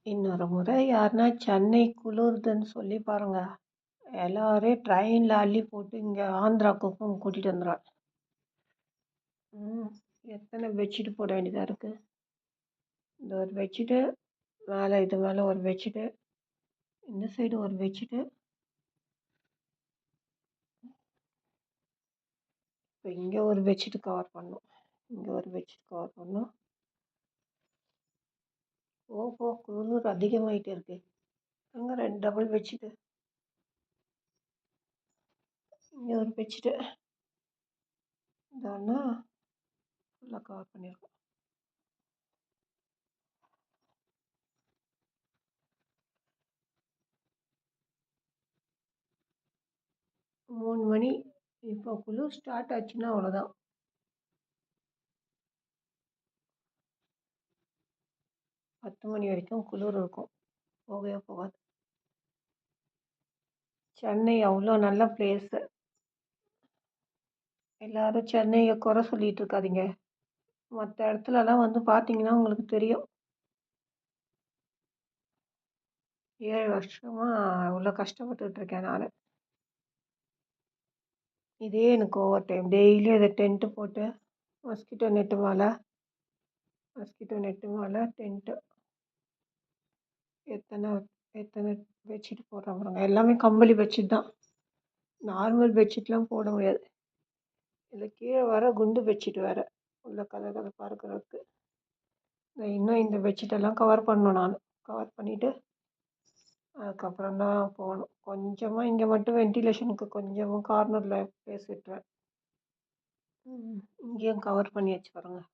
இன்னொரு முறை யாருன்னா சென்னை குளிருதுன்னு சொல்லி பாருங்க, எல்லாரையும் ட்ரெயினில் அள்ளி போட்டு இங்கே ஆந்திராவுக்கும் கூட்டிகிட்டு வந்துடுவேன். எத்தனை பெட்ஷீட் போட வேண்டியதாக இருக்குது. இந்த ஒரு பெட்ஷீட்டு மேலே, இது மேலே ஒரு பெட்ஷீட்டு, இந்த சைடு ஒரு பெட்ஷீட்டு, இப்போ இங்கே ஒரு பெட்ஷீட்டு கவர் பண்ணணும், இங்கே ஒரு பெட்ஷீட் கவர் பண்ணணும். குளிர் அதிகமாகிட்டே இருக்கு. அங்கே 2 டபுள் பெட்ஷீட்டு, இங்கே ஒரு பெட்ஷீட்டு, இந்த ஒன்று ஃபுல்லாக கவர் பண்ணியிருக்கோம். மூணு மணி, இப்போ குளிர் ஸ்டார்ட் ஆச்சுன்னா அவ்வளோதான். பத்து மணி வரைக்கும் குளிர் இருக்கும், போகவே போகாது. சென்னை அவ்வளோ நல்ல பிளேஸு. எல்லாரும் சென்னையை குறை சொல்லிட்டு இருக்காதீங்க. மற்ற இடத்துலலாம் வந்து பார்த்தீங்கன்னா உங்களுக்கு தெரியும். 7 வருஷமாக இவ்வளோ கஷ்டப்பட்டுட்டு இருக்கேன் நான். இதே எனக்கு ஓவர் டைம். டெய்லியும் இதை டென்ட்டு போட்டு மஸ்கிட்டோ நெட்டு மேலே டென்ட்டு. எத்தனை எத்தனை பெட்ஷீட் போடுறேன் பாருங்க. எல்லாமே கம்பளி பெட்ஷீட் தான், நார்மல் பெட்ஷீட்லாம் போட முடியாது. இதில் கீழே வர குண்டு பெட்ஷீட் வேறு உள்ள கதை பார்க்குறதுக்கு. இன்னும் இந்த பெட்ஷீட்டெல்லாம் கவர் பண்ணணும். நான் கவர் பண்ணிவிட்டு அதுக்கப்புறம் தான் போகணும். கொஞ்சமாக இங்கே மட்டும் வென்டிலேஷனுக்கு கொஞ்சமாக கார்னரில் ப்ளேஸ் விட்டுருவேன். இங்கேயும் கவர் பண்ணியாச்சு பாருங்கள்.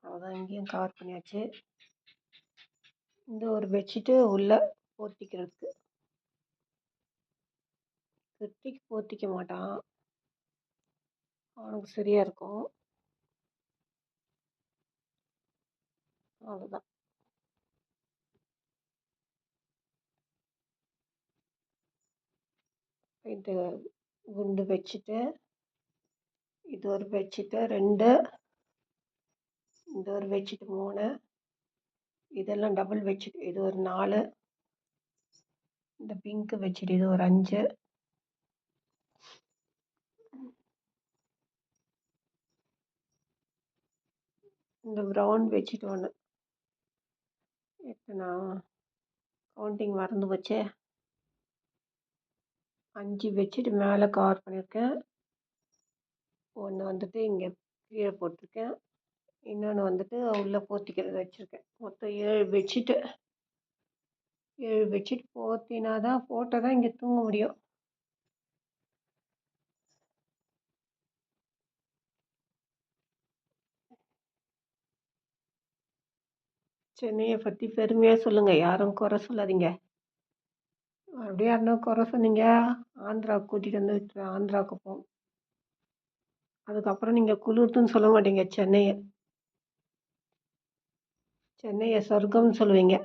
அவ்வளோதான், இங்கேயும் கவர் பண்ணியாச்சு. இந்த ஒரு பெட்ஷீட்டு உள்ளே போர்த்திக்கிறதுக்கு. கிருத்திக்கு போர்த்திக்க மாட்டான், அவனுக்கு சரியாக இருக்கும். அவ்வளோதான். இது குண்டு பெட்ஷீட்டு, இது ஒரு பெட்ஷீட்டு 2, இந்த ஒரு பெட்ஷீட்டு 3, இதெல்லாம் டபுள் பெட்ஷீட், இது ஒரு 4, இந்த பிங்க் பெட்ஷீட் இது ஒரு 5, இந்த ப்ரௌன் பெட்ஷீட் 1. எத்தனை கவுண்டிங் மறந்து போச்சே. 5 பெட்ஷீட் மேலே கவர் பண்ணியிருக்கேன். ஒன்று வந்துட்டு இங்கே கீழே போட்டிருக்கேன், இன்னொன்று வந்துட்டு உள்ளே போர்த்திக்கிறது வச்சுருக்கேன். மொத்தம் 7 பெட்ஷீட்டு. 7 பெட்ஷீட் போட்டால் தான் இங்கே தூங்க முடியும். சென்னையை பற்றி பெருமையாக சொல்லுங்கள், யாரும் குறை சொல்லாதீங்க. அப்படியே யாருன்னா குறை சொன்னீங்க, ஆந்திராவுக்கு கூட்டிகிட்டு வந்து விட்டுறேன். ஆந்திராவுக்கு போகும், அதுக்கப்புறம் நீங்கள் குளிர்துன்னு சொல்ல மாட்டீங்க. சென்னையை சொர்க்கம்னு சொல்லுவீங்க.